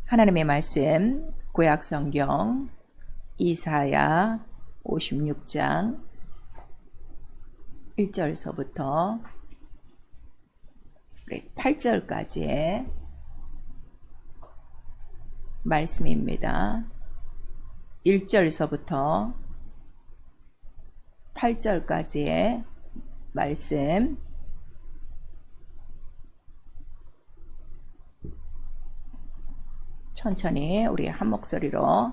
하나님의 말씀 구약성경 이사야 56장 1절서부터 8절까지의 말씀입니다. 1절서부터 8절까지의 말씀 천천히 우리 한 목소리로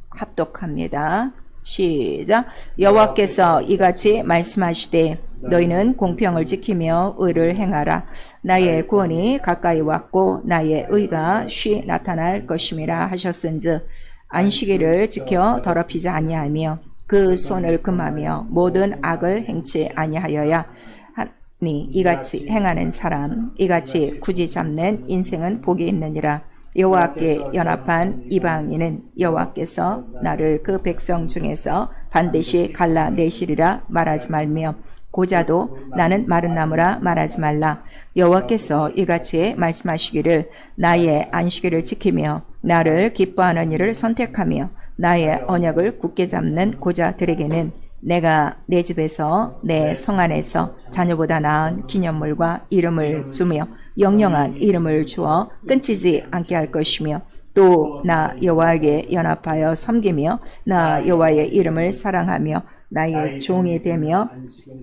합독합니다. 시작. 여호와께서 이같이 말씀하시되 너희는 공평을 지키며 의를 행하라. 나의 구원이 가까이 왔고 나의 의가 쉬 나타날 것임이라 하셨은즉 안식일을 지켜 더럽히지 아니하며 그 손을 금하며 모든 악을 행치 아니하여야 하니 이같이 행하는 사람 이같이 굳이 잡는 인생은 복이 있느니라. 여호와께 연합한 이방인은 여호와께서 나를 그 백성 중에서 반드시 갈라내시리라 말하지 말며 고자도 나는 마른 나무라 말하지 말라. 여호와께서 이같이 말씀하시기를 나의 안식일을 지키며 나를 기뻐하는 일을 선택하며 나의 언약을 굳게 잡는 고자들에게는 내가 내 집에서 내 성 안에서 자녀보다 나은 기념물과 이름을 주며 영영한 이름을 주어 끊지지 않게 할 것이며 또 나 여호와에게 연합하여 섬기며 나 여호와의 이름을 사랑하며 나의 종이 되며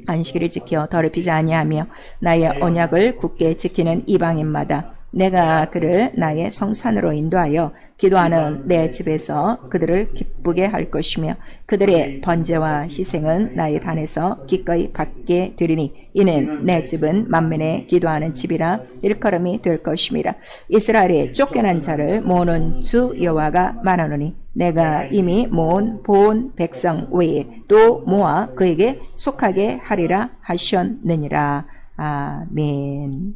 안식일을 지켜 더럽히지 아니하며 나의 언약을 굳게 지키는 이방인마다 내가 그를 나의 성산으로 인도하여 기도하는 내 집에서 그들을 기쁘게 할 것이며 그들의 번제와 희생은 나의 단에서 기꺼이 받게 되리니 이는 내 집은 만민의 기도하는 집이라 일컬음이 될 것임이라. 이스라엘의 쫓겨난 자를 모으는 주 여호와가 말하노니 내가 이미 모은 본 백성 외에 또 모아 그에게 속하게 하리라 하셨느니라. 아멘.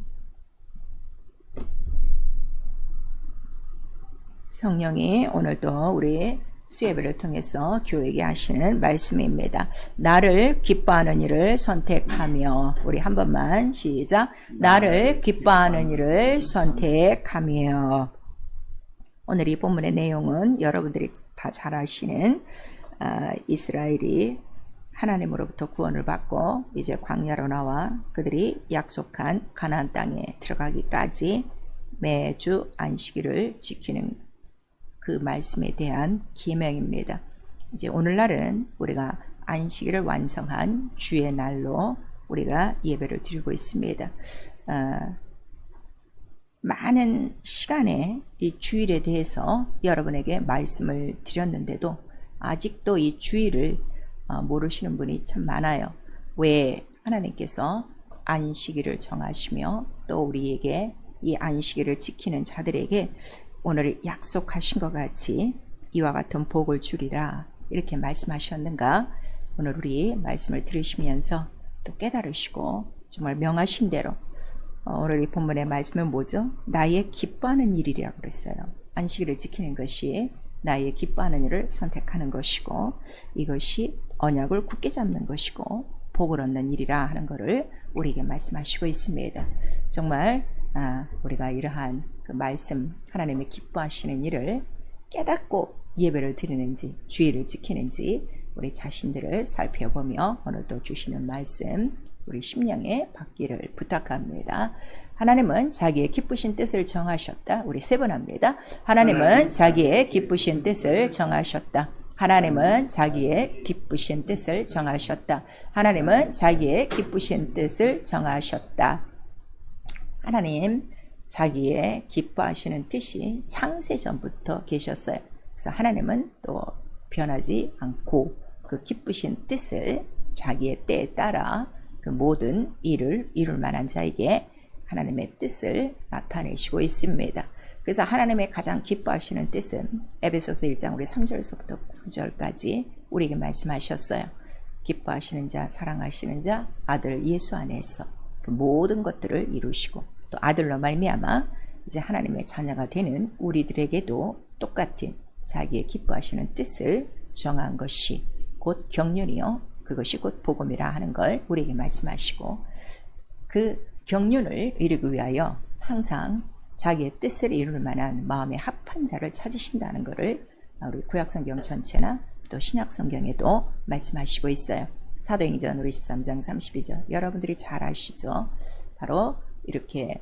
성령이 오늘도 우리 수예배를 통해서 교회에게 하시는 말씀입니다. 나를 기뻐하는 일을 선택하며 우리 한 번만 시작. 나를 기뻐하는 일을 선택하며. 오늘 이 본문의 내용은 여러분들이 다 잘 아시는 이스라엘이 하나님으로부터 구원을 받고 이제 광야로 나와 그들이 약속한 가나안 땅에 들어가기까지 매주 안식일을 지키는 그 말씀에 대한 계명입니다. 이제 오늘날은 우리가 안식일을 완성한 주의 날로 우리가 예배를 드리고 있습니다. 많은 시간에 이 주일에 대해서 여러분에게 말씀을 드렸는데도 아직도 이 주일을 모르시는 분이 참 많아요. 왜 하나님께서 안식일을 정하시며 또 우리에게 이 안식일을 지키는 자들에게 오늘 약속하신 것 같이 이와 같은 복을 주리라 이렇게 말씀하셨는가? 오늘 우리 말씀을 들으시면서 또 깨달으시고 정말 명하신 대로 오늘 이 본문의 말씀은 뭐죠? 나의 기뻐하는 일이라고 그랬어요. 안식일을 지키는 것이 나의 기뻐하는 일을 선택하는 것이고 이것이 언약을 굳게 잡는 것이고 복을 얻는 일이라 하는 것을 우리에게 말씀하시고 있습니다. 정말 우리가 이러한 그 말씀 하나님의 기뻐하시는 일을 깨닫고 예배를 드리는지 주일을 지키는지 우리 자신들을 살펴보며 오늘도 주시는 말씀 우리 심령에 받기를 부탁합니다. 하나님은 자기의 기쁘신 뜻을 정하셨다. 우리 세 번 합니다. 하나님은 자기의 기쁘신 뜻을 정하셨다. 하나님은 자기의 기쁘신 뜻을 정하셨다. 하나님은 자기의 기쁘신 뜻을 정하셨다. 하나님 자기의 기뻐하시는 뜻이 창세전부터 계셨어요. 그래서 하나님은 또 변하지 않고 그 기쁘신 뜻을 자기의 때에 따라 그 모든 일을 이룰 만한 자에게 하나님의 뜻을 나타내시고 있습니다. 그래서 하나님의 가장 기뻐하시는 뜻은 에베소서 1장 우리 3절서부터 9절까지 우리에게 말씀하셨어요. 기뻐하시는 자, 사랑하시는 자, 아들 예수 안에서 그 모든 것들을 이루시고 또 아들로 말미암아 이제 하나님의 자녀가 되는 우리들에게도 똑같은 자기의 기뻐하시는 뜻을 정한 것이 곧 경륜이요 그것이 곧 복음이라 하는 걸 우리에게 말씀하시고 그 경륜을 이루기 위하여 항상 자기의 뜻을 이룰 만한 마음에 합한 자를 찾으신다는 것을 우리 구약성경 전체나 또 신약성경에도 말씀하시고 있어요. 사도행전 우리 13장 32절 여러분들이 잘 아시죠? 바로 이렇게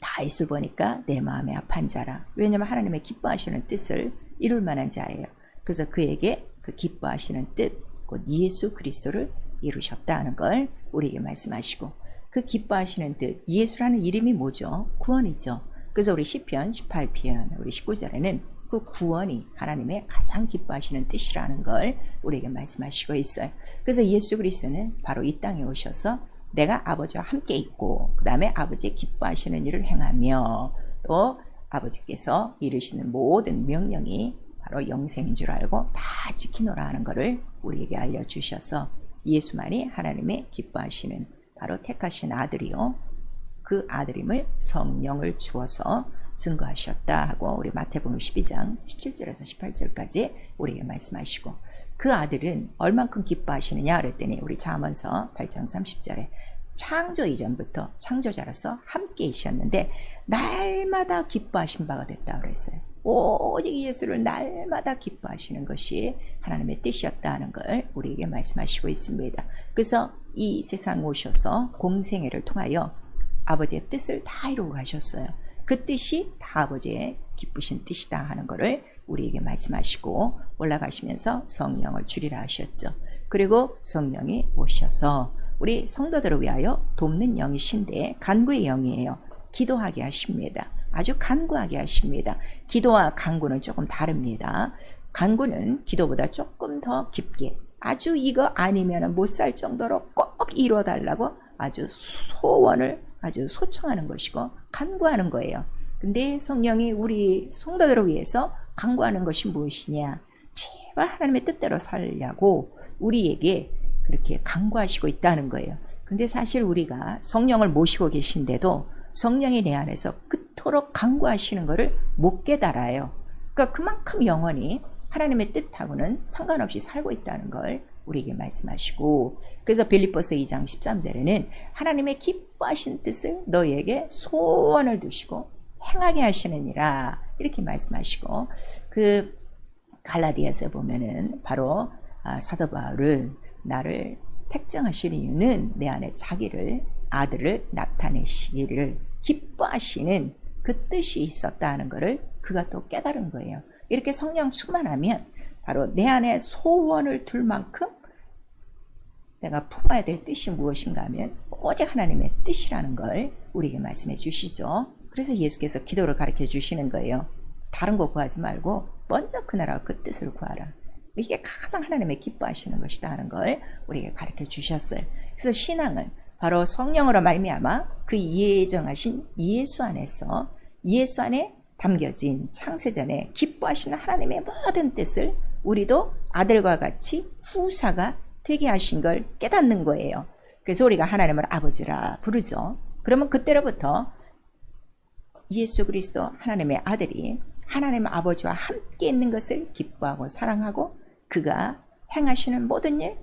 다윗을 보니까 내 마음에 합한 자라. 왜냐하면 하나님의 기뻐하시는 뜻을 이룰 만한 자예요. 그래서 그에게 그 기뻐하시는 뜻, 곧 예수 그리스도를 이루셨다는 걸 우리에게 말씀하시고, 그 기뻐하시는 뜻, 예수라는 이름이 뭐죠? 구원이죠. 그래서 우리 시편 18편 우리 19절에는 그 구원이 하나님의 가장 기뻐하시는 뜻이라는 걸 우리에게 말씀하시고 있어요. 그래서 예수 그리스도는 바로 이 땅에 오셔서 내가 아버지와 함께 있고 그 다음에 아버지의 기뻐하시는 일을 행하며 또 아버지께서 이루시는 모든 명령이 바로 영생인 줄 알고 다 지키노라 하는 것을 우리에게 알려주셔서 예수만이 하나님의 기뻐하시는 바로 택하신 아들이요, 그 아들임을 성령을 주어서 증거하셨다 하고 우리 마태복음 12장 17절에서 18절까지 우리에게 말씀하시고, 그 아들은 얼만큼 기뻐하시느냐 그랬더니 우리 잠언서 8장 30절에 창조 이전부터 창조자로서 함께 계셨는데 날마다 기뻐하신 바가 됐다 그랬어요. 오직 예수를 날마다 기뻐하시는 것이 하나님의 뜻이었다는 걸 우리에게 말씀하시고 있습니다. 그래서 이 세상 오셔서 공생애를 통하여 아버지의 뜻을 다 이루고 가셨어요. 그 뜻이 다 아버지의 기쁘신 뜻이다 하는 것을 우리에게 말씀하시고 올라가시면서 성령을 주리라 하셨죠. 그리고 성령이 오셔서 우리 성도들을 위하여 돕는 영이신데 간구의 영이에요. 기도하게 하십니다. 아주 간구하게 하십니다. 기도와 간구는 조금 다릅니다. 간구는 기도보다 조금 더 깊게, 아주 이거 아니면 못 살 정도로 꼭 이뤄달라고 아주 소원을 아주 소청하는 것이고 간구하는 거예요. 근데 성령이 우리 성도들을 위해서 간구하는 것이 무엇이냐? 제발 하나님의 뜻대로 살려고 우리에게 그렇게 간구하시고 있다는 거예요. 근데 사실 우리가 성령을 모시고 계신데도 성령이 내 안에서 그토록 간구하시는 것을 못 깨달아요. 그러니까 그만큼 영원히 하나님의 뜻하고는 상관없이 살고 있다는 걸 우리에게 말씀하시고, 그래서 빌립보서 2장 13절에는 하나님의 기뻐하신 뜻을 너희에게 소원을 두시고 행하게 하시느니라 이렇게 말씀하시고, 그 갈라디아서 보면은 바로 사도 바울은 나를 택정하신 이유는 내 안에 자기를 아들을 나타내시기를 기뻐하시는 그 뜻이 있었다는 것을 그가 또 깨달은 거예요. 이렇게 성령 충만하면 바로 내 안에 소원을 둘 만큼 내가 품어야 될 뜻이 무엇인가 하면 오직 하나님의 뜻이라는 걸 우리에게 말씀해 주시죠. 그래서 예수께서 기도를 가르쳐 주시는 거예요. 다른 거 구하지 말고 먼저 그 나라와 그 뜻을 구하라. 이게 가장 하나님의 기뻐하시는 것이다 하는 걸 우리에게 가르쳐 주셨어요. 그래서 신앙은 바로 성령으로 말미암아 그 예정하신 예수 안에서, 예수 안에 담겨진 창세전에 기뻐하시는 하나님의 모든 뜻을 우리도 아들과 같이 후사가 되게 하신 걸 깨닫는 거예요. 그래서 우리가 하나님을 아버지라 부르죠. 그러면 그때로부터 예수 그리스도 하나님의 아들이 하나님 아버지와 함께 있는 것을 기뻐하고 사랑하고 그가 행하시는 모든 일,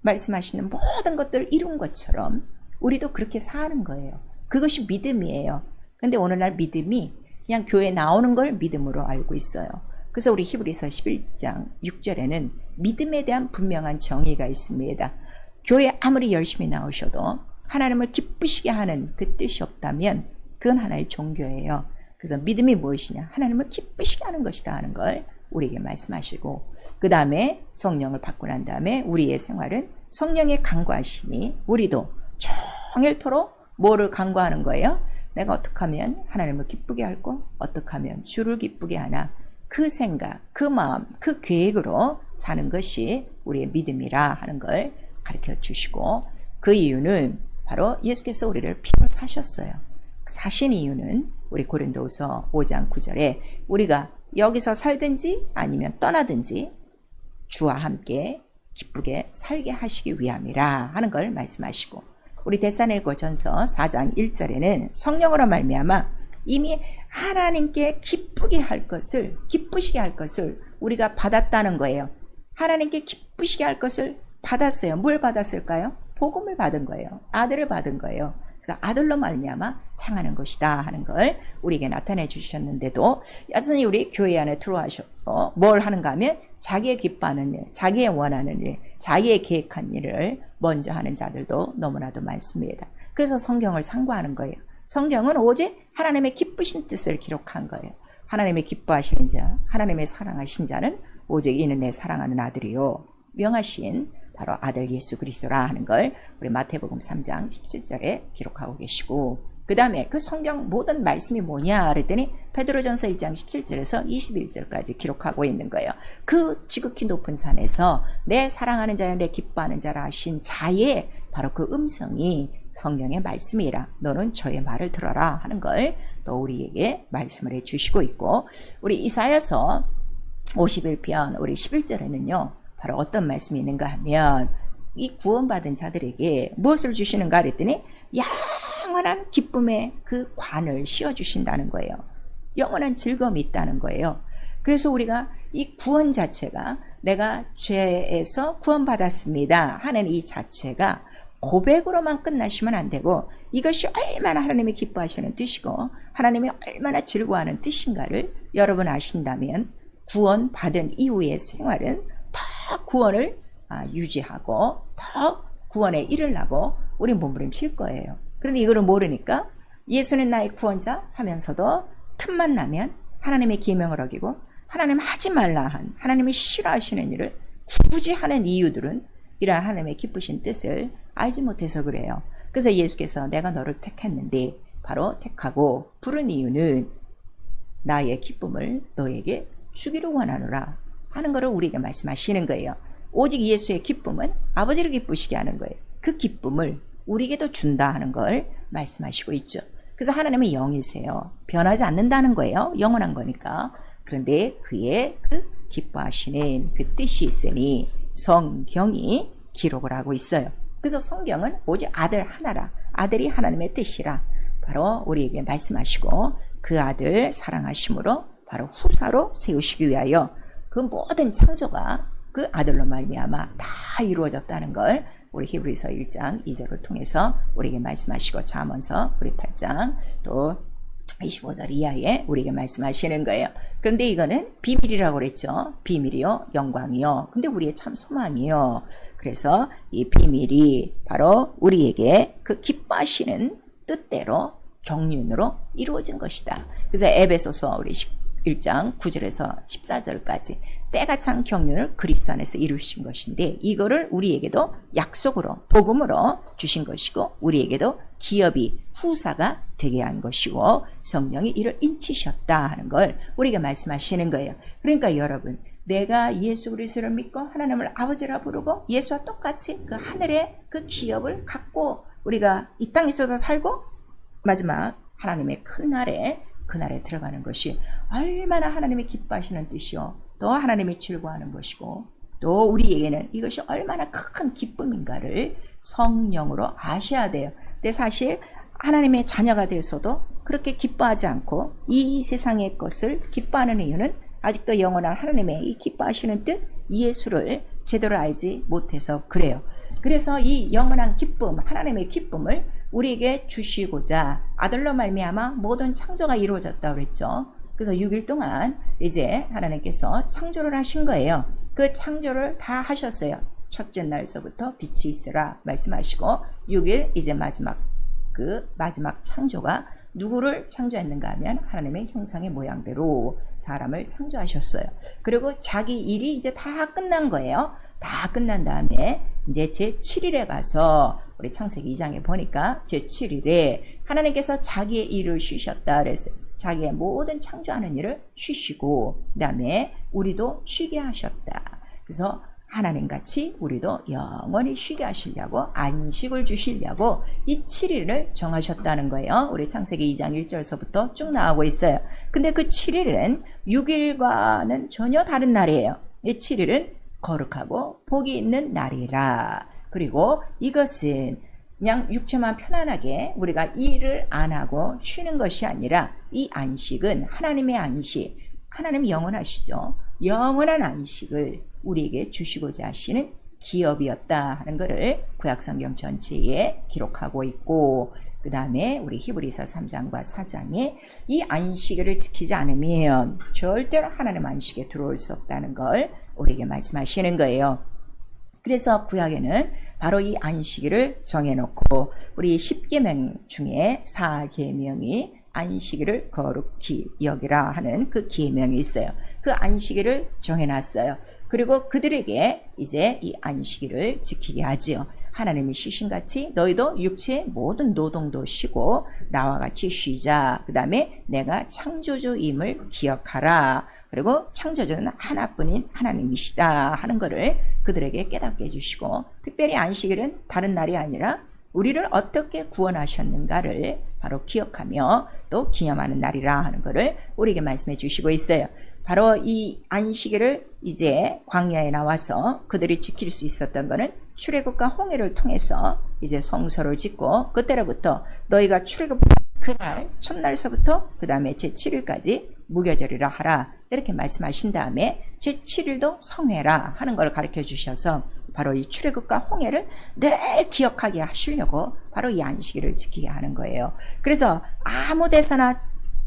말씀하시는 모든 것들을 이룬 것처럼 우리도 그렇게 사는 거예요. 그것이 믿음이에요. 근데 오늘날 믿음이 그냥 교회에 나오는 걸 믿음으로 알고 있어요. 그래서 우리 히브리서 11장 6절에는 믿음에 대한 분명한 정의가 있습니다. 교회에 아무리 열심히 나오셔도 하나님을 기쁘시게 하는 그 뜻이 없다면 그건 하나의 종교예요. 그래서 믿음이 무엇이냐? 하나님을 기쁘시게 하는 것이다 하는 걸 우리에게 말씀하시고, 그 다음에 성령을 받고 난 다음에 우리의 생활은 성령의 간구하심이, 우리도 종일토록 뭐를 간구하는 거예요? 내가 어떻게 하면 하나님을 기쁘게 할고 어떻게 하면 주를 기쁘게 하나, 그 생각, 그 마음, 그 계획으로 사는 것이 우리의 믿음이라 하는 걸 가르쳐 주시고, 그 이유는 바로 예수께서 우리를 피로 사셨어요. 사신 이유는 우리 고린도후서 5장 9절에 우리가 여기서 살든지 아니면 떠나든지 주와 함께 기쁘게 살게 하시기 위함이라 하는 걸 말씀하시고, 우리 데살로니가전서 4장 1절에는 성령으로 말미암아 이미 하나님께 기쁘게 할 것을, 기쁘시게 할 것을 우리가 받았다는 거예요. 하나님께 기쁘시게 할 것을 받았어요. 뭘 받았을까요? 복음을 받은 거예요. 아들을 받은 거예요. 그래서 아들로 말미암아 행하는 것이다 하는 걸 우리에게 나타내 주셨는데도 여전히 우리 교회 안에 들어와서 뭘 하는가 하면 자기의 기뻐하는 일, 자기의 원하는 일, 자기의 계획한 일을 먼저 하는 자들도 너무나도 많습니다. 그래서 성경을 상고하는 거예요. 성경은 오직 하나님의 기쁘신 뜻을 기록한 거예요. 하나님의 기뻐하시는 자, 하나님의 사랑하신 자는 오직 이는 내 사랑하는 아들이요 명하신 바로 아들 예수 그리스도라 하는 걸 우리 마태복음 3장 17절에 기록하고 계시고, 그 다음에 그 성경 모든 말씀이 뭐냐 그랬더니 베드로전서 1장 17절에서 21절까지 기록하고 있는 거예요. 그 지극히 높은 산에서 내 사랑하는 자여 내 기뻐하는 자라 하신 자의 바로 그 음성이 성경의 말씀이라 너는 저의 말을 들어라 하는 걸 또 우리에게 말씀을 해주시고 있고, 우리 이사야서 51편 우리 11절에는요 바로 어떤 말씀이 있는가 하면 이 구원받은 자들에게 무엇을 주시는가 그랬더니 영원한 기쁨의 그 관을 씌워주신다는 거예요. 영원한 즐거움이 있다는 거예요. 그래서 우리가 이 구원 자체가 내가 죄에서 구원받았습니다 하는 이 자체가 고백으로만 끝나시면 안 되고, 이것이 얼마나 하나님이 기뻐하시는 뜻이고 하나님이 얼마나 즐거워하는 뜻인가를 여러분 아신다면 구원받은 이후의 생활은 더 구원을 유지하고 더 구원에 이르려고 우리 몸부림칠 거예요. 그런데 이거를 모르니까 예수는 나의 구원자 하면서도 틈만 나면 하나님의 계명을 어기고 하나님 하지 말라 한 하나님이 싫어하시는 일을 굳이 하는 이유들은 이러한 하나님의 기쁘신 뜻을 알지 못해서 그래요. 그래서 예수께서 내가 너를 택했는데 바로 택하고 부른 이유는 나의 기쁨을 너에게 주기를 원하노라 하는 것을 우리에게 말씀하시는 거예요. 오직 예수의 기쁨은 아버지를 기쁘시게 하는 거예요. 그 기쁨을 우리에게도 준다 하는 걸 말씀하시고 있죠. 그래서 하나님은 영이세요. 변하지 않는다는 거예요. 영원한 거니까. 그런데 그의 그 기뻐하시는 그 뜻이 있으니 성경이 기록을 하고 있어요. 그래서 성경은 오직 아들 하나라, 아들이 하나님의 뜻이라 바로 우리에게 말씀하시고 그 아들 사랑하심으로 바로 후사로 세우시기 위하여 그 모든 창조가 그 아들로 말미암아 다 이루어졌다는 걸 우리 히브리서 1장 2절을 통해서 우리에게 말씀하시고, 잠언서 우리 8장 또 25절 이하에 우리에게 말씀하시는 거예요. 그런데 이거는 비밀이라고 그랬죠. 비밀이요 영광이요. 근데 우리의 참 소망이요. 그래서 이 비밀이 바로 우리에게 그 기뻐하시는 뜻대로 경륜으로 이루어진 것이다. 그래서 에베소서 우리 1장 9절에서 14절까지 때가 찬 경륜을 그리스도 안에서 이루신 것인데, 이거를 우리에게도 약속으로 복음으로 주신 것이고 우리에게도 기업이 후사가 되게 한 것이고 성령이 이를 인치셨다 하는 걸 우리가 말씀하시는 거예요. 그러니까 여러분, 내가 예수 그리스도를 믿고 하나님을 아버지라 부르고 예수와 똑같이 그 하늘의 그 기업을 갖고 우리가 이 땅에서도 살고 마지막 하나님의 큰 날에 그날에 들어가는 것이 얼마나 하나님이 기뻐하시는 뜻이요 또 하나님이 즐거워하는 것이고 또 우리에게는 이것이 얼마나 큰 기쁨인가를 성령으로 아셔야 돼요. 근데 사실 하나님의 자녀가 되어서도 그렇게 기뻐하지 않고 이 세상의 것을 기뻐하는 이유는 아직도 영원한 하나님의 이 기뻐하시는 뜻 예수를 제대로 알지 못해서 그래요. 그래서 이 영원한 기쁨, 하나님의 기쁨을 우리에게 주시고자 아들로 말미암아 모든 창조가 이루어졌다고 그랬죠. 그래서 6일 동안 이제 하나님께서 창조를 하신 거예요. 그 창조를 다 하셨어요. 첫째 날서부터 빛이 있으라 말씀하시고 6일 이제 마지막 창조가 누구를 창조했는가 하면 하나님의 형상의 모양대로 사람을 창조하셨어요. 그리고 자기 일이 이제 다 끝난 거예요. 다 끝난 다음에 이제 제7일에 가서 우리 창세기 2장에 보니까 제7일에 하나님께서 자기의 일을 쉬셨다 그랬어요. 자기의 모든 창조하는 일을 쉬시고 그 다음에 우리도 쉬게 하셨다. 그래서 하나님같이 우리도 영원히 쉬게 하시려고 안식을 주시려고 이 7일을 정하셨다는 거예요. 우리 창세기 2장 1절서부터 쭉 나오고 있어요. 근데 그 7일은 6일과는 전혀 다른 날이에요. 이 7일은 거룩하고 복이 있는 날이라. 그리고 이것은 그냥 육체만 편안하게 우리가 일을 안 하고 쉬는 것이 아니라 이 안식은 하나님의 안식, 하나님 영원하시죠. 영원한 안식을 우리에게 주시고자 하시는 기업이었다 하는 것을 구약성경 전체에 기록하고 있고, 그 다음에 우리 히브리서 3장과 4장에 이 안식일을 지키지 않으면 절대로 하나님 안식에 들어올 수 없다는 걸 우리에게 말씀하시는 거예요. 그래서 구약에는 바로 이 안식일을 정해놓고 우리 10계명 중에 4계명이 안식일을 거룩히 여기라 하는 그 계명이 있어요. 그 안식일을 정해놨어요. 그리고 그들에게 이제 이 안식일을 지키게 하지요. 하나님이 쉬신같이 너희도 육체의 모든 노동도 쉬고 나와 같이 쉬자. 그 다음에 내가 창조주임을 기억하라. 그리고 창조주는 하나뿐인 하나님이시다 하는 것을 그들에게 깨닫게 해주시고, 특별히 안식일은 다른 날이 아니라 우리를 어떻게 구원하셨는가를 바로 기억하며 또 기념하는 날이라 하는 것을 우리에게 말씀해 주시고 있어요. 바로 이 안식일을 이제 광야에 나와서 그들이 지킬 수 있었던 것은 출애굽과 홍해를 통해서 이제 성소를 짓고, 그때로부터 너희가 출애굽 그날 첫날서부터 그 다음에 제7일까지 무교절이라 하라 이렇게 말씀하신 다음에 제7일도 성회라 하는 걸 가르쳐 주셔서 바로 이 출애굽과 홍해를 늘 기억하게 하시려고 바로 이 안식일을 지키게 하는 거예요. 그래서 아무 데서나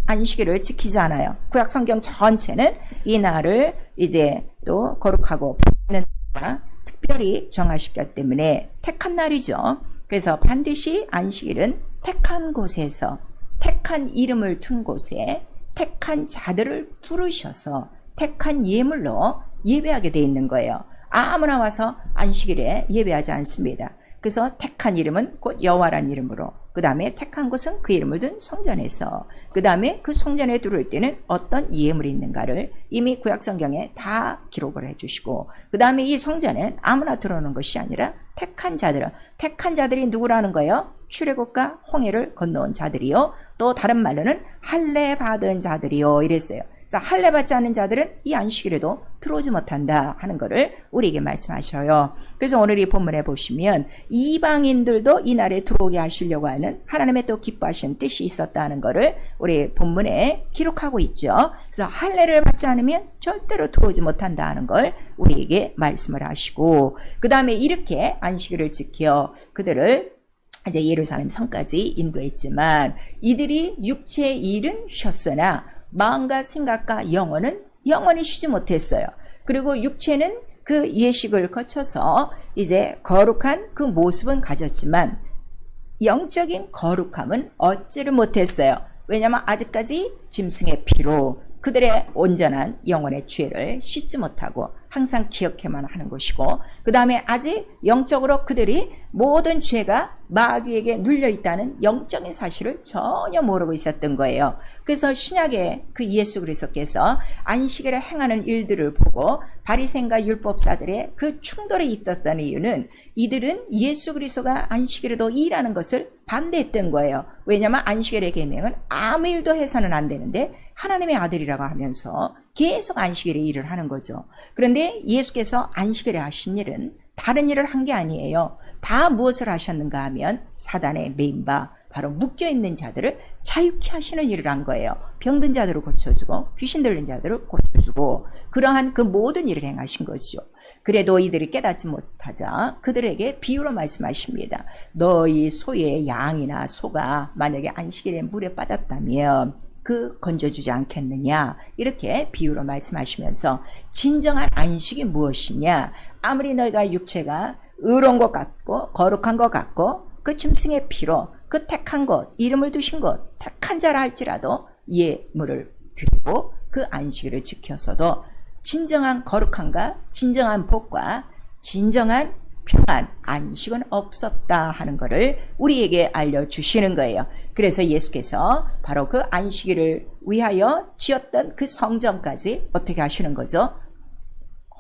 안식일을 지키지 않아요. 구약 성경 전체는 이 날을 이제 또 거룩하고 받는 날과 특별히 정하셨기 때문에 택한 날이죠. 그래서 반드시 안식일은 택한 곳에서, 택한 이름을 둔 곳에 택한 자들을 부르셔서 택한 예물로 예배하게 돼 있는 거예요. 아무나 와서 안식일에 예배하지 않습니다. 그래서 택한 이름은 곧 여호와란 이름으로, 그 다음에 택한 곳은 그 이름을 둔 성전에서, 그 다음에 그 성전에 들어올 때는 어떤 예물이 있는가를 이미 구약성경에 다 기록을 해주시고, 그 다음에 이 성전엔 아무나 들어오는 것이 아니라 택한 자들이 누구라는 거예요? 출애굽과 홍해를 건너온 자들이요, 또 다른 말로는 할례 받은 자들이요 이랬어요. 그래서 할례 받지 않는 자들은 이 안식일에도 들어오지 못한다 하는 것을 우리에게 말씀하셔요. 그래서 오늘 이 본문에 보시면 이방인들도 이 날에 들어오게 하시려고 하는 하나님의 또 기뻐하시는 뜻이 있었다는 것을 우리 본문에 기록하고 있죠. 그래서 할례를 받지 않으면 절대로 들어오지 못한다 하는 걸 우리에게 말씀을 하시고, 그 다음에 이렇게 안식일을 지켜 그들을 이제 예루살렘 성까지 인도했지만 이들이 육체의 일은 쉬었으나 마음과 생각과 영혼은 영원히 쉬지 못했어요. 그리고 육체는 그 예식을 거쳐서 이제 거룩한 그 모습은 가졌지만 영적인 거룩함은 얻지를 못했어요. 왜냐하면 아직까지 짐승의 피로 그들의 온전한 영혼의 죄를 씻지 못하고 항상 기억해만 하는 것이고, 그 다음에 아직 영적으로 그들이 모든 죄가 마귀에게 눌려있다는 영적인 사실을 전혀 모르고 있었던 거예요. 그래서 신약의 그 예수 그리스도께서 안식일에 행하는 일들을 보고 바리새인과 율법사들의 그 충돌이 있었던 이유는 이들은 예수 그리스도가 안식일에도 일하는 것을 반대했던 거예요. 왜냐하면 안식일의 계명은 아무 일도 해서는 안 되는데 하나님의 아들이라고 하면서 계속 안식일에 일을 하는 거죠. 그런데 예수께서 안식일에 하신 일은 다른 일을 한 게 아니에요. 다 무엇을 하셨는가 하면 사단의 메인바, 바로 묶여있는 자들을 자유케 하시는 일을 한 거예요. 병든 자들을 고쳐주고 귀신 들린 자들을 고쳐주고 그러한 그 모든 일을 행하신 것이죠. 그래도 이들이 깨닫지 못하자 그들에게 비유로 말씀하십니다. 너희 소의 양이나 소가 만약에 안식일에 물에 빠졌다면 그 건져주지 않겠느냐, 이렇게 비유로 말씀하시면서 진정한 안식이 무엇이냐, 아무리 너희가 육체가 의로운 것 같고 거룩한 것 같고 그 짐승의 피로 그 택한 것, 이름을 두신 것, 택한 자라 할지라도 예물을 드리고 그 안식일을 지켜서도 진정한 거룩함과 진정한 복과 진정한 평안, 안식은 없었다 하는 것을 우리에게 알려주시는 거예요. 그래서 예수께서 바로 그 안식일을 위하여 지었던 그 성전까지 어떻게 하시는 거죠?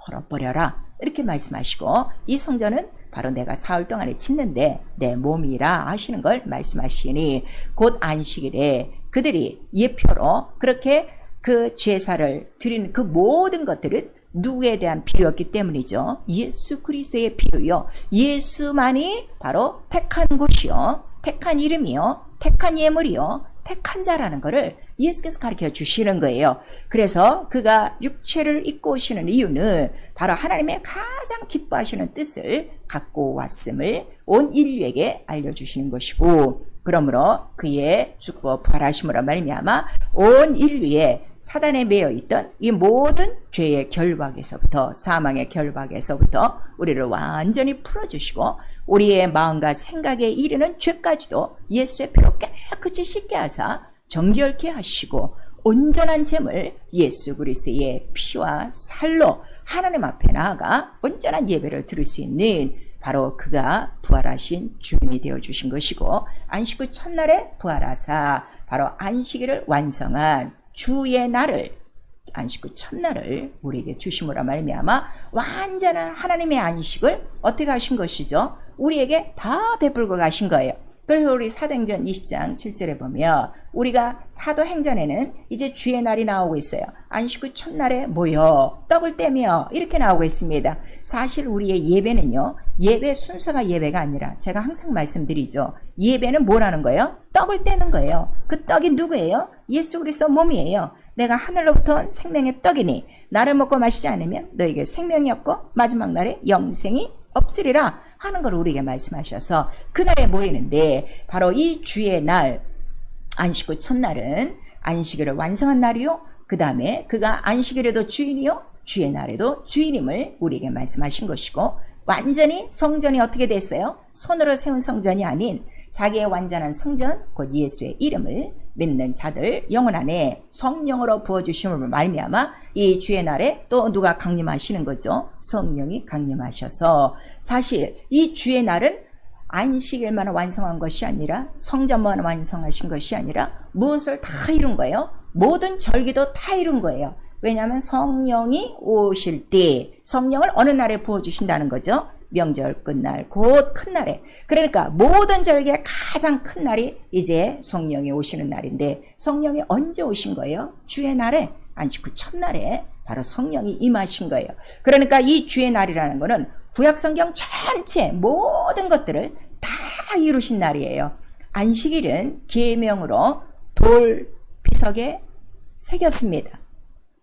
헐어버려라 이렇게 말씀하시고, 이 성전은 바로 내가 사흘 동안에 짓는데 내 몸이라 하시는 걸 말씀하시니, 곧 안식일에 그들이 예표로 그렇게 그 제사를 드리는 그 모든 것들은 누구에 대한 비유였기 때문이죠. 예수 그리스도의 비유요. 예수만이 바로 택한 곳이요, 택한 이름이요, 택한 예물이요, 택한 자라는 것을 예수께서 가르쳐 주시는 거예요. 그래서 그가 육체를 입고 오시는 이유는 바로 하나님의 가장 기뻐하시는 뜻을 갖고 왔음을 온 인류에게 알려주시는 것이고, 그러므로 그의 죽고 부활하심으로 말미암아 온 인류에 사단에 매여 있던 이 모든 죄의 결박에서부터, 사망의 결박에서부터 우리를 완전히 풀어주시고 우리의 마음과 생각에 이르는 죄까지도 예수의 피로 깨끗이 씻게 하사 정결케 하시고 온전한 잼을 예수 그리스도의 피와 살로 하나님 앞에 나아가 온전한 예배를 드릴 수 있는 바로 그가 부활하신 주님이 되어주신 것이고, 안식 후 첫날에 부활하사 바로 안식일을 완성한 주의 날을, 안식 후 첫날을 우리에게 주심으로 말미암아 완전한 하나님의 안식을 어떻게 하신 것이죠? 우리에게 다 베풀고 가신 거예요. 그래서 우리 사도행전 20장 7절에 보면 우리가 사도행전에는 이제 주의 날이 나오고 있어요. 안식 후 첫날에 모여 떡을 떼며 이렇게 나오고 있습니다. 사실 우리의 예배는요, 예배 순서가 예배가 아니라 제가 항상 말씀드리죠. 예배는 뭐라는 거예요? 떡을 떼는 거예요. 그 떡이 누구예요? 예수 그리스도 몸이에요. 내가 하늘로부터 온 생명의 떡이니 나를 먹고 마시지 않으면 너에게 생명이 없고 마지막 날에 영생이 없으리라 하는 걸 우리에게 말씀하셔서 그날에 모이는데, 바로 이 주의 날, 안식 후 첫날은 안식일을 완성한 날이요, 그 다음에 그가 안식일에도 주인이요 주의 날에도 주인임을 우리에게 말씀하신 것이고, 완전히 성전이 어떻게 됐어요? 손으로 세운 성전이 아닌 자기의 완전한 성전, 곧 예수의 이름을 믿는 자들 영혼 안에 성령으로 부어주심으로 말미암아 이 주의 날에 또 누가 강림하시는 거죠? 성령이 강림하셔서, 사실 이 주의 날은 안식일만 완성한 것이 아니라, 성전만 완성하신 것이 아니라 무엇을 다 이룬 거예요? 모든 절기도 다 이룬 거예요. 왜냐하면 성령이 오실 때, 성령을 어느 날에 부어주신다는 거죠? 명절 끝날, 곧 큰 날에. 그러니까 모든 절기의 가장 큰 날이 이제 성령이 오시는 날인데, 성령이 언제 오신 거예요? 주의 날에, 안식 후 첫날에 바로 성령이 임하신 거예요. 그러니까 이 주의 날이라는 거는 구약성경 전체 모든 것들을 다 이루신 날이에요. 안식일은 계명으로 돌 비석에 새겼습니다.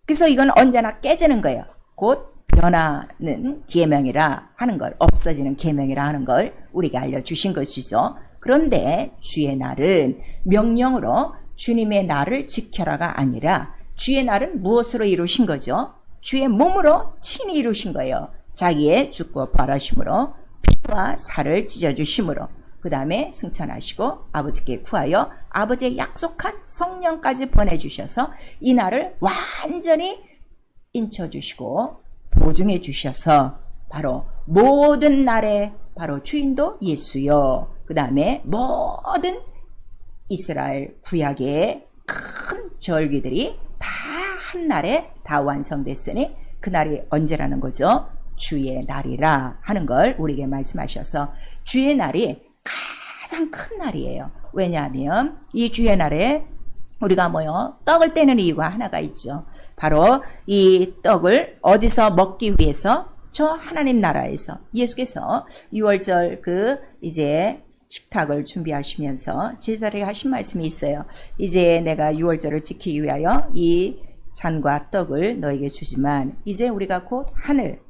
그래서 이건 언제나 깨지는 거예요. 곧 변하는 계명이라 하는 걸, 없어지는 계명이라 하는 걸 우리가 알려주신 것이죠. 그런데 주의 날은 명령으로 주님의 날을 지켜라가 아니라, 주의 날은 무엇으로 이루신 거죠? 주의 몸으로 친히 이루신 거예요. 자기의 죽고 부활하심으로 피와 살을 찢어주심으로, 그 다음에 승천하시고 아버지께 구하여 아버지의 약속한 성령까지 보내주셔서 이 날을 완전히 인쳐주시고 보증해 주셔서 바로 모든 날의 바로 주인도 예수요, 그 다음에 모든 이스라엘 구약의 큰 절기들이 다 한 날에 다 완성됐으니 그 날이 언제라는 거죠? 주의 날이라 하는 걸 우리에게 말씀하셔서, 주의 날이 가장 큰 날이에요. 왜냐하면 이 주의 날에 우리가 떡을 떼는 이유가 하나가 있죠. 바로 이 떡을 어디서 먹기 위해서? 저 하나님 나라에서 예수께서 6월절 이제 식탁을 준비하시면서 제자들에게 하신 말씀이 있어요. 이제 내가 6월절을 지키기 위하여 이 잔과 떡을 너에게 주지만 이제 우리가 곧 하늘,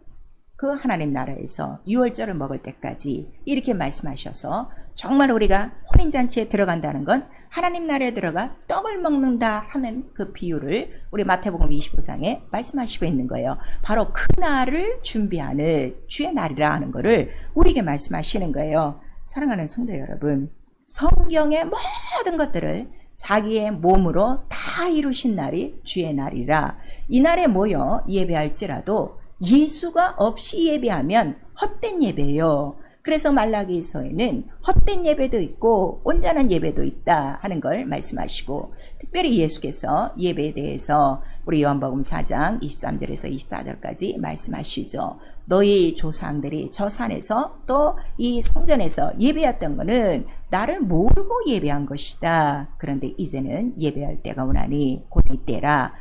그 하나님 나라에서 6월절을 먹을 때까지 이렇게 말씀하셔서, 정말 우리가 혼인잔치에 들어간다는 건 하나님 나라에 들어가 떡을 먹는다 하는 그 비유를 우리 마태복음 25장에 말씀하시고 있는 거예요. 바로 그 날을 준비하는 주의 날이라 하는 거를 우리에게 말씀하시는 거예요. 사랑하는 성도 여러분, 성경의 모든 것들을 자기의 몸으로 다 이루신 날이 주의 날이라, 이 날에 모여 예배할지라도 예수가 없이 예배하면 헛된 예배예요. 그래서 말라기서에는 헛된 예배도 있고 온전한 예배도 있다 하는 걸 말씀하시고, 특별히 예수께서 예배에 대해서 우리 요한복음 4장 23절에서 24절까지 말씀하시죠. 너희 조상들이 저 산에서 또 이 성전에서 예배했던 거는 나를 모르고 예배한 것이다. 그런데 이제는 예배할 때가 오나니 곧 이때라.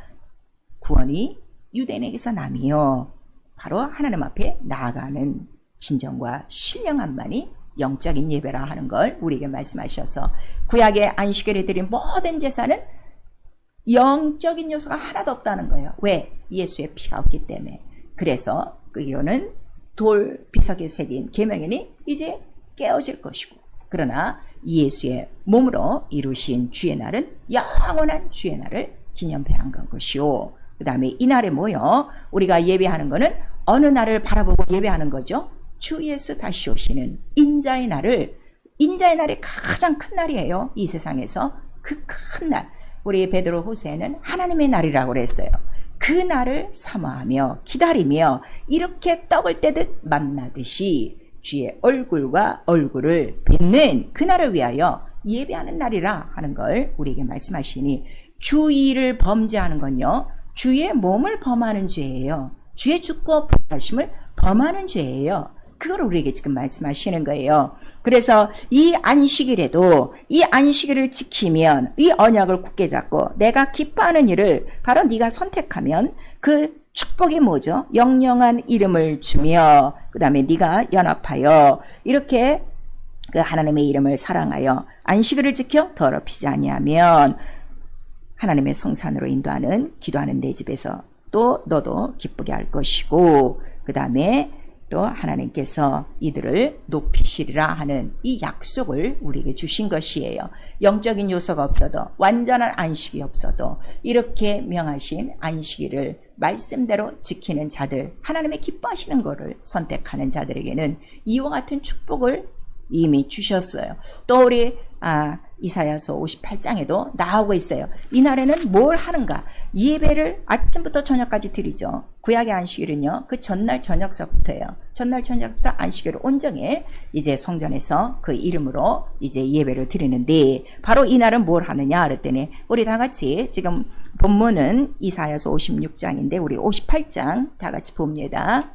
구원이 유대인에게서 남이요, 바로 하나님 앞에 나아가는 진정과 신령함만이 영적인 예배라 하는 걸 우리에게 말씀하셔서, 구약의 안식일에 드린 모든 제사는 영적인 요소가 하나도 없다는 거예요. 왜? 예수의 피가 없기 때문에. 그래서 그 이유는 돌 비석에 새긴 계명이니 이제 깨어질 것이고, 그러나 예수의 몸으로 이루신 주의 날은 영원한 주의 날을 기념해야 한 것이요. 그 다음에 이 날에 모여 우리가 예배하는 것은 어느 날을 바라보고 예배하는 거죠? 주 예수 다시 오시는 인자의 날이 가장 큰 날이에요. 이 세상에서 그 큰 날, 우리 베드로 후서에는 하나님의 날이라고 그랬어요. 그 날을 사모하며 기다리며 이렇게 떡을 떼듯 만나듯이 주의 얼굴과 얼굴을 뵙는 그 날을 위하여 예배하는 날이라 하는 걸 우리에게 말씀하시니, 주의를 범죄하는 건요, 주의 몸을 범하는 죄예요. 주의 죽고 부활하심을 범하는 죄예요. 그걸 우리에게 지금 말씀하시는 거예요. 그래서 이 안식일에도 이 안식일을 지키면, 이 언약을 굳게 잡고 내가 기뻐하는 일을 바로 네가 선택하면 그 축복이 뭐죠? 영영한 이름을 주며 그 다음에 네가 연합하여 이렇게 그 하나님의 이름을 사랑하여 안식일을 지켜 더럽히지 아니하면 하나님의 성산으로 인도하는 기도하는 내 집에서 또 너도 기쁘게 할 것이고, 그 다음에 또 하나님께서 이들을 높이시리라 하는 이 약속을 우리에게 주신 것이에요. 영적인 요소가 없어도, 완전한 안식이 없어도 이렇게 명하신 안식일을 말씀대로 지키는 자들, 하나님의 기뻐하시는 것을 선택하는 자들에게는 이와 같은 축복을 이미 주셨어요. 또 우리 이사야서 58장에도 나오고 있어요. 이날에는 뭘 하는가? 예배를 아침부터 저녁까지 드리죠. 구약의 안식일은요, 그 전날 저녁서부터예요. 전날 저녁부터 안식일을 온종일 이제 성전에서 그 이름으로 이제 예배를 드리는데, 바로 이날은 뭘 하느냐 그랬더니, 우리 다 같이 지금 본문은 이사야서 56장인데 우리 58장 다 같이 봅니다.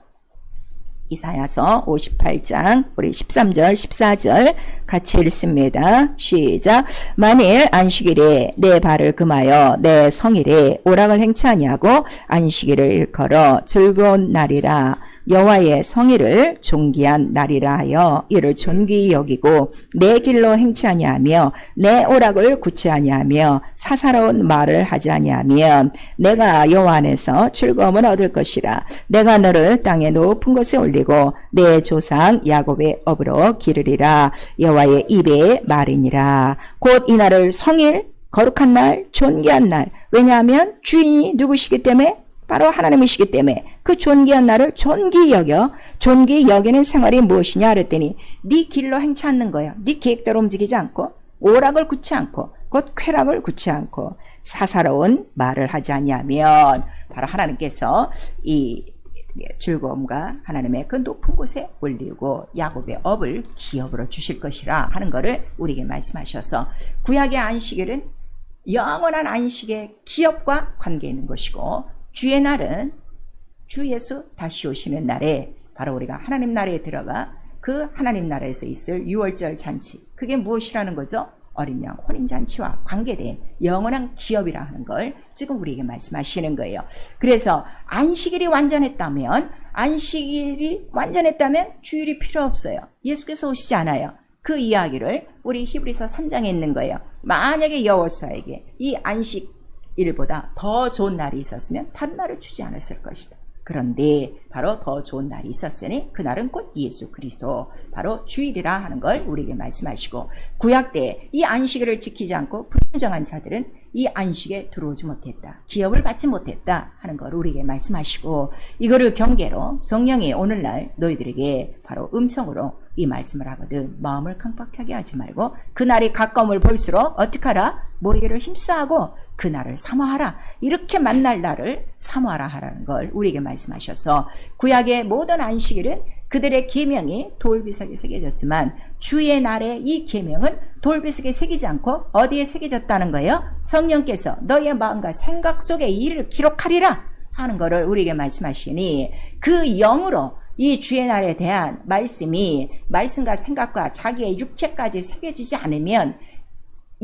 이사야서 58장 우리 13절 14절 같이 읽습니다. 시작. 만일 안식일에 내 발을 금하여 내 성일에 오락을 행치 아니하고 안식일을 일컬어 즐거운 날이라 여호와의 성일을 존귀한 날이라 하여 이를 존귀히 여기고 내 길로 행치 아니하며 내 오락을 굳지 아니하며 사사로운 말을 하지 아니하면 내가 여호와 안에서 즐거움을 얻을 것이라. 내가 너를 땅의 높은 곳에 올리고 내 조상 야곱의 업으로 기르리라. 여호와의 입의 말이니라. 곧 이 날을 성일, 거룩한 날, 존귀한 날. 왜냐하면 주인이 누구시기 때문에? 바로 하나님이시기 때문에 그 존귀한 날을 존귀히 여겨. 존귀히 여기는 생활이 무엇이냐 그랬더니, 네 길로 행치 않는 거예요. 네 계획대로 움직이지 않고, 오락을 굳지 않고, 곧 쾌락을 굳지 않고, 사사로운 말을 하지 아니하면 바로 하나님께서 이 즐거움과 하나님의 그 높은 곳에 올리고 야곱의 업을 기업으로 주실 것이라 하는 것을 우리에게 말씀하셔서, 구약의 안식일은 영원한 안식의 기업과 관계 있는 것이고, 주의 날은 주 예수 다시 오시는 날에 바로 우리가 하나님 나라에 들어가 그 하나님 나라에서 있을 유월절 잔치, 그게 무엇이라는 거죠? 어린 양 혼인잔치와 관계된 영원한 기업이라 하는 걸 지금 우리에게 말씀하시는 거예요. 그래서 안식일이 완전했다면 주일이 필요 없어요. 예수께서 오시지 않아요. 그 이야기를 우리 히브리서 3장에 있는 거예요. 만약에 여호수아에게 이 안식일보다 더 좋은 날이 있었으면 다른 날을 주지 않았을 것이다. 그런데 바로 더 좋은 날이 있었으니 그날은 곧 예수 그리스도, 바로 주일이라 하는 걸 우리에게 말씀하시고, 구약 때 이 안식일을 지키지 않고 불순종한 자들은 이 안식에 들어오지 못했다, 기업을 받지 못했다 하는 걸 우리에게 말씀하시고, 이거를 경계로 성령이 오늘날 너희들에게 바로 음성으로 이 말씀을 하거든 마음을 강박하게 하지 말고 그날이 가까움을 볼수록 어떻게 하라? 모이를 힘써하고 그날을 사모하라. 이렇게 만날 날을 사모하라 하라는 걸 우리에게 말씀하셔서, 구약의 모든 안식일은 그들의 계명이 돌비석에 새겨졌지만 주의 날의 이 계명은 돌비석에 새기지 않고 어디에 새겨졌다는 거예요? 성령께서 너희의 마음과 생각 속에 이를 기록하리라 하는 것을 우리에게 말씀하시니, 그 영으로 이 주의 날에 대한 말씀이 말씀과 생각과 자기의 육체까지 새겨지지 않으면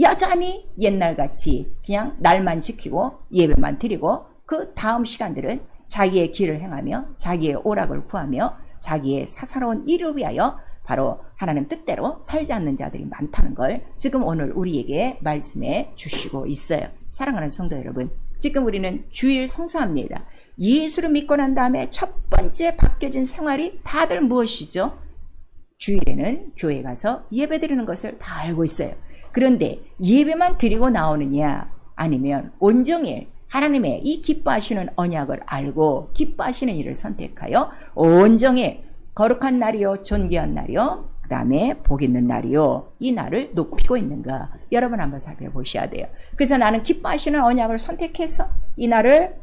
여전히 옛날같이 그냥 날만 지키고 예배만 드리고 그 다음 시간들은 자기의 길을 행하며 자기의 오락을 구하며 자기의 사사로운 일을 위하여 바로 하나님 뜻대로 살지 않는 자들이 많다는 걸 지금 오늘 우리에게 말씀해 주시고 있어요. 사랑하는 성도 여러분, 지금 우리는 주일 성수합니다. 예수를 믿고 난 다음에 첫 번째 바뀌어진 생활이 다들 무엇이죠? 주일에는 교회 가서 예배 드리는 것을 다 알고 있어요. 그런데 예배만 드리고 나오느냐, 아니면 온종일 하나님의 이 기뻐하시는 언약을 알고 기뻐하시는 일을 선택하여 온종일 거룩한 날이요, 존귀한 날이요, 그 다음에 복 있는 날이요, 이 날을 높이고 있는가, 여러분 한번 살펴보셔야 돼요. 그래서 나는 기뻐하시는 언약을 선택해서 이 날을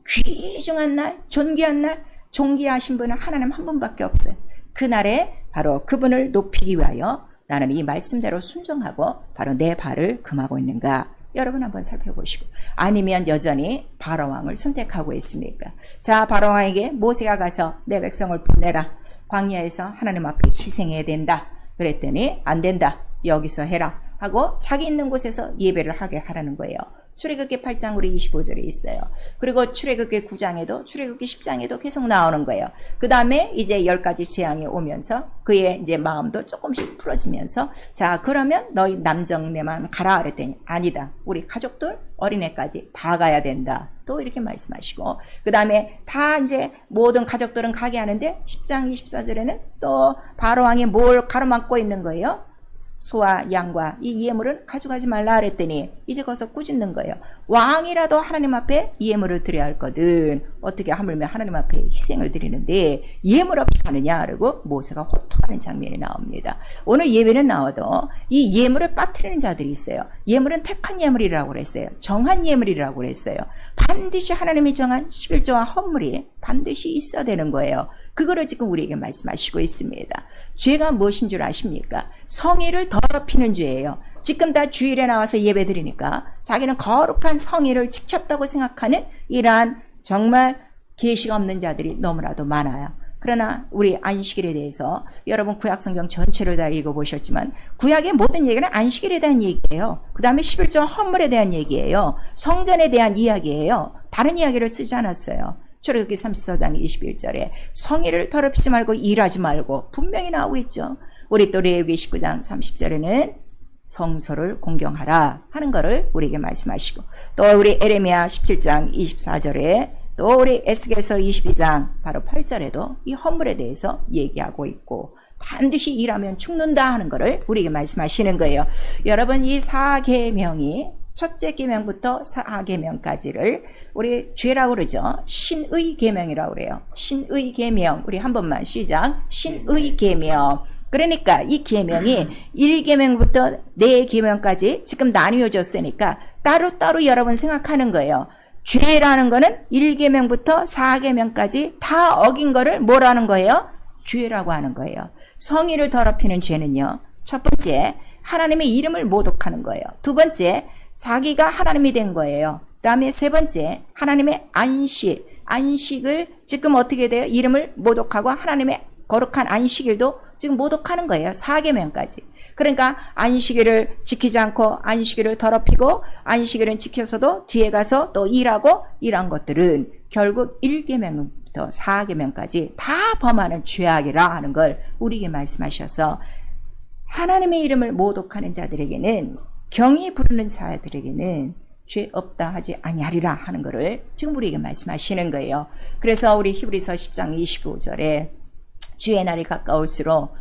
귀중한 날, 존귀한 날, 존귀하신 분은 하나님 한 분밖에 없어요. 그 날에 바로 그분을 높이기 위하여 나는 이 말씀대로 순종하고 바로 내 발을 금하고 있는가, 여러분 한번 살펴보시고, 아니면 여전히 바로왕을 선택하고 있습니까? 자, 바로왕에게 모세가 가서 내 백성을 보내라, 광야에서 하나님 앞에 희생해야 된다 그랬더니 안 된다, 여기서 해라 하고 자기 있는 곳에서 예배를 하게 하라는 거예요. 출애굽기 8장 우리 25절에 있어요. 그리고 출애굽기 9장에도, 출애굽기 10장에도 계속 나오는 거예요. 그 다음에 이제 10가지 재앙이 오면서 그의 이제 마음도 조금씩 풀어지면서, 자, 그러면 너희 남정네만 가라 그랬더니 아니다, 우리 가족들 어린애까지 다 가야 된다, 또 이렇게 말씀하시고, 그 다음에 다 이제 모든 가족들은 가게 하는데 10장 24절에는 또 바로왕이 뭘 가로막고 있는 거예요? 소와 양과 이 예물은 가져가지 말라 그랬더니 이제 거기서 꾸짖는 거예요. 왕이라도 하나님 앞에 예물을 드려야 할거든 어떻게 하물며 하나님 앞에 희생을 드리는데 예물 없이 하느냐, 그리고 모세가 호통하는 장면이 나옵니다. 오늘 예배는 나와도 이 예물을 빠뜨리는 자들이 있어요. 예물은 택한 예물이라고 그랬어요. 정한 예물이라고 그랬어요. 반드시 하나님이 정한 11조와 헌물이 반드시 있어야 되는 거예요. 그거를 지금 우리에게 말씀하시고 있습니다. 죄가 무엇인 줄 아십니까? 성의를 더럽히는 죄예요. 지금 다 주일에 나와서 예배 드리니까 자기는 거룩한 성의를 지켰다고 생각하는 이러한 정말 계시가 없는 자들이 너무나도 많아요. 그러나 우리 안식일에 대해서 여러분 구약성경 전체를 다 읽어보셨지만 구약의 모든 얘기는 안식일에 대한 얘기예요. 그 다음에 11조 헌물에 대한 얘기예요. 성전에 대한 이야기예요. 다른 이야기를 쓰지 않았어요. 출애굽기 34장 21절에 성의를 더럽히지 말고 일하지 말고 분명히 나오고 있죠. 우리 또 레위기 19장 30절에는 성소를 공경하라 하는 것을 우리에게 말씀하시고, 또 우리 에레미야 17장 24절에, 또 우리 에스겔서 22장 바로 8절에도 이 헌물에 대해서 얘기하고 있고, 반드시 일하면 죽는다 하는 것을 우리에게 말씀하시는 거예요. 여러분, 이 4계명이 첫째 계명부터 4계명까지를 우리 죄라고 그러죠. 신의 계명이라고 그래요. 신의 계명. 우리 한 번만 시작. 신의 계명. 그러니까 이 계명이 1계명부터 4계명까지 지금 나뉘어졌으니까 따로따로 여러분 생각하는 거예요. 죄라는 거는 1계명부터 4계명까지 다 어긴 거를 뭐라는 거예요? 죄라고 하는 거예요. 성의를 더럽히는 죄는요, 첫 번째 하나님의 이름을 모독하는 거예요. 두 번째 자기가 하나님이 된 거예요. 그 다음에 세 번째 하나님의 안식을 지금 어떻게 돼요? 이름을 모독하고 하나님의 거룩한 안식일도 지금 모독하는 거예요. 4계명까지. 그러니까 안식일을 지키지 않고 안식일을 더럽히고 안식일은 지켜서도 뒤에 가서 또 일하고, 이런 것들은 결국 1계명부터 4계명까지 다 범하는 죄악이라 하는 걸 우리에게 말씀하셔서, 하나님의 이름을 모독하는 자들에게는, 경히 부르는 자들에게는 죄 없다 하지 아니하리라 하는 것을 지금 우리에게 말씀하시는 거예요. 그래서 우리 히브리서 10장 25절에 주의 날이 가까울수록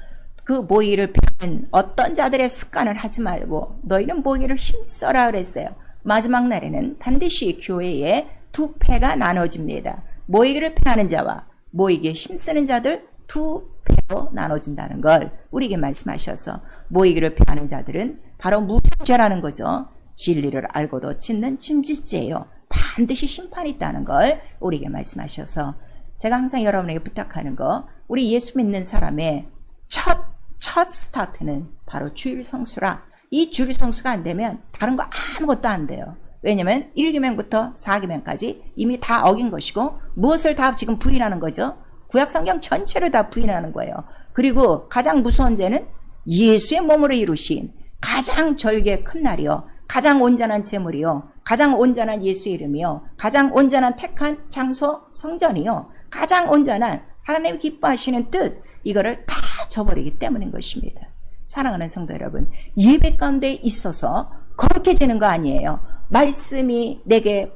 그 모이를 펴는 어떤 자들의 습관을 하지 말고 너희는 모이를 힘써라 그랬어요. 마지막 날에는 반드시 교회에 두 패가 나눠집니다. 모이기를 패하는 자와 모이기에 힘쓰는 자들 두 패로 나눠진다는 걸 우리에게 말씀하셔서, 모이기를 패하는 자들은 바로 무죄라는 거죠. 진리를 알고도 짓는 짐짓죄예요. 반드시 심판이 있다는 걸 우리에게 말씀하셔서, 제가 항상 여러분에게 부탁하는 거, 우리 예수 믿는 사람의 첫 스타트는 바로 주일 성수라. 이 주일 성수가 안 되면 다른 거 아무것도 안 돼요. 왜냐면 1계명부터 4계명까지 이미 다 어긴 것이고, 무엇을 다 지금 부인하는 거죠? 구약성경 전체를 다 부인하는 거예요. 그리고 가장 무서운 죄는 예수의 몸으로 이루신 가장 절개 큰 날이요, 가장 온전한 제물이요, 가장 온전한 예수의 이름이요, 가장 온전한 택한 장소 성전이요, 가장 온전한 하나님 기뻐하시는 뜻, 이거를 다 저버리기 때문인 것입니다. 사랑하는 성도 여러분, 예배 가운데 있어서 거룩해지는 거 아니에요. 말씀이 내게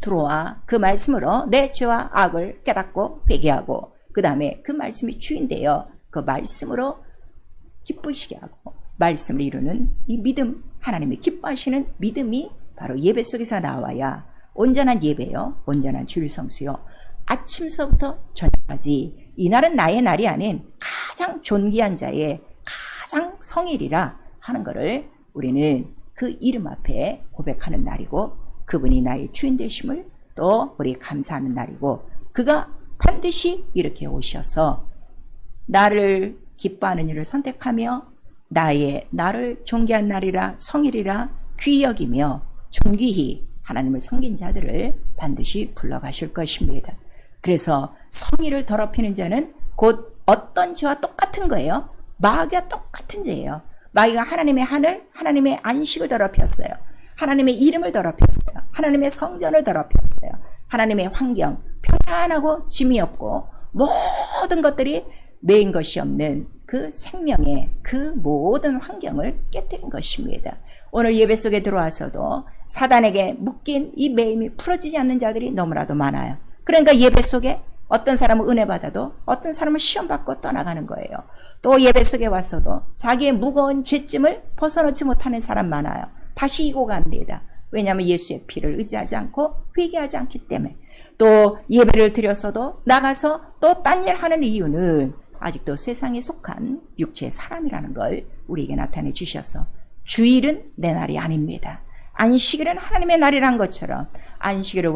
들어와 그 말씀으로 내 죄와 악을 깨닫고 회개하고, 그 다음에 그 말씀이 주인되어 그 말씀으로 기쁘시게 하고 말씀을 이루는 이 믿음, 하나님이 기뻐하시는 믿음이 바로 예배 속에서 나와야 온전한 예배요, 온전한 주일 성수요, 아침서부터 저녁까지 이날은 나의 날이 아닌 가장 존귀한 자의 가장 성일이라 하는 것을 우리는 그 이름 앞에 고백하는 날이고, 그분이 나의 주인 되심을 또 우리 감사하는 날이고, 그가 반드시 이렇게 오셔서 나를 기뻐하는 일을 선택하며 나를 존귀한 날이라 성일이라 귀히 여기며 존귀히 하나님을 섬긴 자들을 반드시 불러가실 것입니다. 그래서 성일을 더럽히는 자는 곧 어떤 죄와 똑같은 거예요. 마귀와 똑같은 죄예요. 마귀가 하나님의 하늘, 하나님의 안식을 더럽혔어요. 하나님의 이름을 더럽혔어요. 하나님의 성전을 더럽혔어요. 하나님의 환경, 평안하고 짐이 없고 모든 것들이 메인 것이 없는 그 생명의 그 모든 환경을 깨뜨린 것입니다. 오늘 예배 속에 들어와서도 사단에게 묶인 이 매임이 풀어지지 않는 자들이 너무나도 많아요. 그러니까 예배 속에 어떤 사람은 은혜 받아도 어떤 사람은 시험 받고 떠나가는 거예요. 또 예배 속에 왔어도 자기의 무거운 죄짐을 벗어놓지 못하는 사람 많아요. 다시 이고 갑니다. 왜냐하면 예수의 피를 의지하지 않고 회개하지 않기 때문에. 또 예배를 드렸어도 나가서 또 딴 일 하는 이유는 아직도 세상에 속한 육체의 사람이라는 걸 우리에게 나타내 주셔서 주일은 내 날이 아닙니다. 안식일은 하나님의 날이란 것처럼 안식일을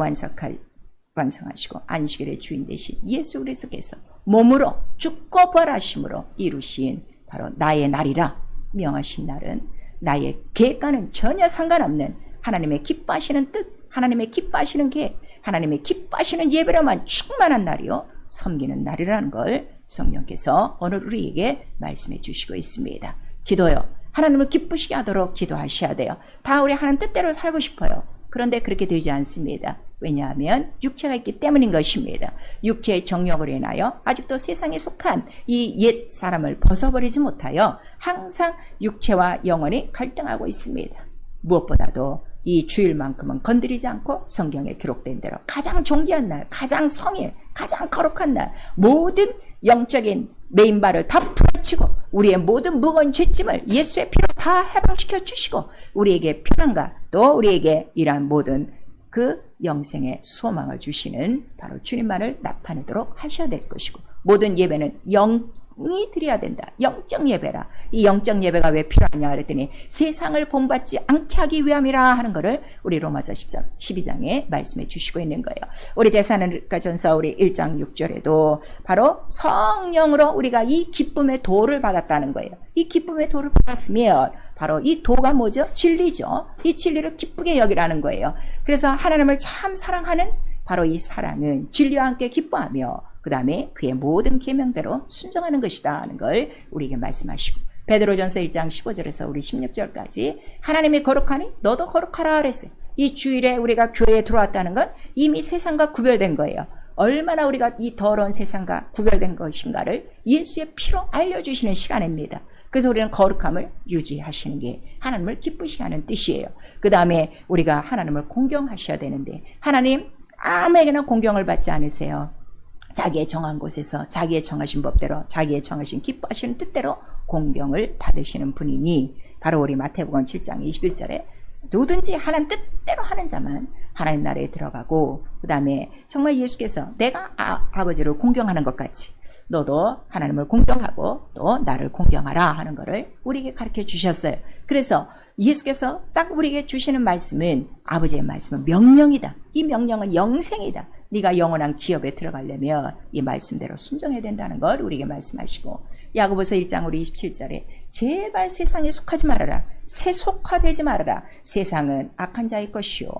완성하시고 안식일의 주인 되신 예수 그리스도께서 몸으로 죽고 부활하심으로 이루신 바로 나의 날이라 명하신 날은 나의 계획과는 전혀 상관없는 하나님의 기뻐하시는 뜻, 하나님의 기뻐하시는 계획, 하나님의 기뻐하시는 예배로만 충만한 날이요 섬기는 날이라는 걸 성령께서 오늘 우리에게 말씀해 주시고 있습니다. 기도요, 하나님을 기쁘시게 하도록 기도하셔야 돼요. 다 우리 하나님 뜻대로 살고 싶어요. 그런데 그렇게 되지 않습니다. 왜냐하면 육체가 있기 때문인 것입니다. 육체의 정욕을 인하여 아직도 세상에 속한 이 옛 사람을 벗어버리지 못하여 항상 육체와 영혼이 갈등하고 있습니다. 무엇보다도 이 주일만큼은 건드리지 않고 성경에 기록된 대로 가장 존귀한 날, 가장 성일, 가장 거룩한 날, 모든 영적인 메인바를 다 풀어치고 우리의 모든 무거운 죄짐을 예수의 피로 다 해방시켜 주시고 우리에게 편안과 또 우리에게 이러한 모든 그 영생의 소망을 주시는 바로 주님만을 나타내도록 하셔야 될 것이고, 모든 예배는 영이 드려야 된다. 영적 예배라. 이 영적 예배가 왜 필요하냐 그랬더니 세상을 본받지 않게 하기 위함이라 하는 것을 우리 로마서 12장에 말씀해 주시고 있는 거예요. 우리 데살로니가전서 우리 1장 6절에도 바로 성령으로 우리가 이 기쁨의 도를 받았다는 거예요. 이 기쁨의 도를 받았으면 바로 이 도가 뭐죠? 진리죠. 이 진리를 기쁘게 여기라는 거예요. 그래서 하나님을 참 사랑하는 바로 이 사랑은 진리와 함께 기뻐하며 그 다음에 그의 모든 계명대로 순종하는 것이다 하는 걸 우리에게 말씀하시고, 베드로전서 1장 15절에서 우리 16절까지 하나님이 거룩하니 너도 거룩하라 그랬어요. 이 주일에 우리가 교회에 들어왔다는 건 이미 세상과 구별된 거예요. 얼마나 우리가 이 더러운 세상과 구별된 것인가를 예수의 피로 알려주시는 시간입니다. 그래서 우리는 거룩함을 유지하시는 게 하나님을 기쁘시게 하는 뜻이에요. 그 다음에 우리가 하나님을 공경하셔야 되는데 하나님 아무에게나 공경을 받지 않으세요. 자기의 정한 곳에서 자기의 정하신 법대로 자기의 정하신 기뻐하시는 뜻대로 공경을 받으시는 분이니 바로 우리 마태복음 7장 21절에 누구든지 하나님 뜻대로 하는 자만 하나님 나라에 들어가고, 그 다음에 정말 예수께서 내가 아버지를 공경하는 것 같이 너도 하나님을 공경하고 또 나를 공경하라 하는 것을 우리에게 가르쳐 주셨어요. 그래서 예수께서 딱 우리에게 주시는 말씀은 아버지의 말씀은 명령이다. 이 명령은 영생이다. 네가 영원한 기업에 들어가려면 이 말씀대로 순종해야 된다는 걸 우리에게 말씀하시고, 야고보서 1장 우리 27절에 제발 세상에 속하지 말아라. 세속화되지 말아라. 세상은 악한 자의 것이요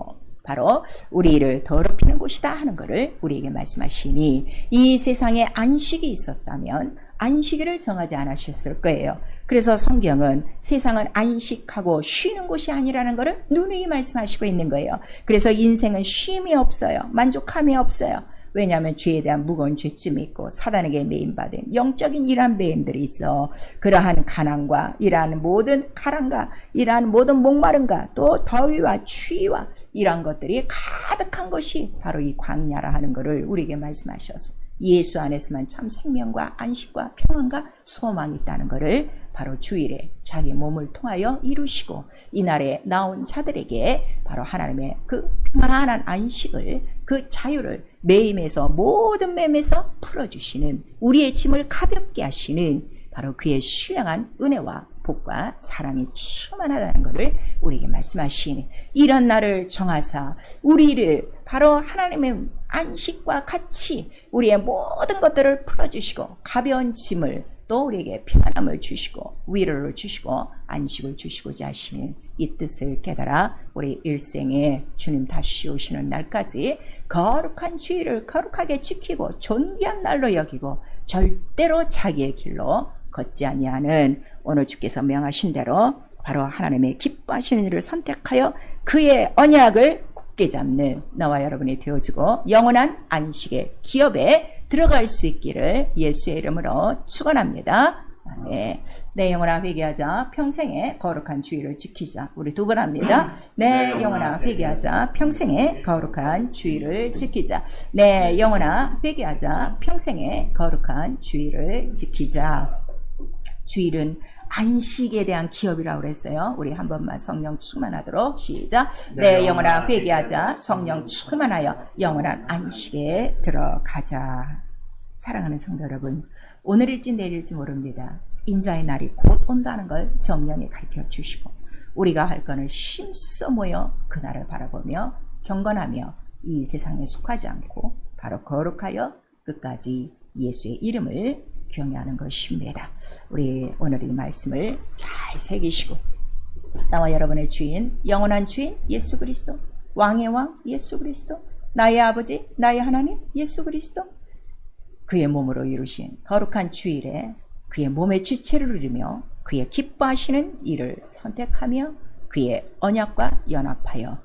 바로 우리를 더럽히는 곳이다 하는 것을 우리에게 말씀하시니, 이 세상에 안식이 있었다면 안식일을 정하지 않으셨을 거예요. 그래서 성경은 세상은 안식하고 쉬는 곳이 아니라는 것을 누누이 말씀하시고 있는 거예요. 그래서 인생은 쉼이 없어요. 만족함이 없어요. 왜냐하면 죄에 대한 무거운 죄짐이 있고 사단에게 매임받은 영적인 이러한 매임들이 있어 그러한 가난과 이러한 모든 가랑과 이러한 모든 목마름과 또 더위와 추위와 이러한 것들이 가득한 것이 바로 이 광야라 하는 것을 우리에게 말씀하셔서 예수 안에서만 참 생명과 안식과 평안과 소망이 있다는 것을 바로 주일에 자기 몸을 통하여 이루시고 이날에 나온 자들에게 바로 하나님의 그 평안한 안식을, 그 자유를 매임에서, 모든 매임에서 풀어주시는, 우리의 짐을 가볍게 하시는 바로 그의 신령한 은혜와 복과 사랑이 충만하다는 것을 우리에게 말씀하시니, 이런 날을 정하사 우리를 바로 하나님의 안식과 같이 우리의 모든 것들을 풀어주시고 가벼운 짐을, 또 우리에게 평안함을 주시고 위로를 주시고 안식을 주시고자 하시는 이 뜻을 깨달아 우리 일생에 주님 다시 오시는 날까지 거룩한 주일을 거룩하게 지키고 존귀한 날로 여기고 절대로 자기의 길로 걷지 아니하는, 오늘 주께서 명하신 대로 바로 하나님의 기뻐하시는 일을 선택하여 그의 언약을 굳게 잡는 나와 여러분이 되어주고 영원한 안식의 기업에 들어갈 수 있기를 예수의 이름으로 축원합니다. 아멘. 내 영혼아 회개하자, 평생에 거룩한 주의를 지키자. 우리 두 번 합니다. 내 영혼아 회개하자, 평생에 거룩한 주의를 지키자. 내 영혼아 회개하자, 평생에 거룩한 주의를 지키자. 주일은 안식에 대한 기업이라고 그랬어요. 우리 한 번만 성령 충만하도록 시작. 내 영혼아 회개하자, 성령 충만하여 영원한 안식에 들어가자. 사랑하는 성도 여러분, 오늘일지 내일일지 모릅니다. 인자의 날이 곧 온다는 걸 성령이 가르쳐 주시고 우리가 할 거는 힘써 모여 그날을 바라보며 경건하며 이 세상에 속하지 않고 바로 거룩하여 끝까지 예수의 이름을 경외하는 것입니다. 우리 오늘 이 말씀을 잘 새기시고 나와 여러분의 주인, 영원한 주인 예수 그리스도, 왕의 왕 예수 그리스도, 나의 아버지 나의 하나님 예수 그리스도, 그의 몸으로 이루신 거룩한 주일에 그의 몸의 지체를 이루며 그의 기뻐하시는 일을 선택하며 그의 언약과 연합하여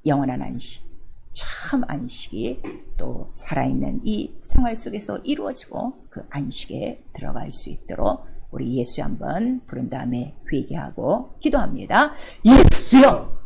영원한 안식, 참 안식이 또 살아있는 이 생활 속에서 이루어지고 그 안식에 들어갈 수 있도록 우리 예수 한번 부른 다음에 회개하고 기도합니다. 예수여!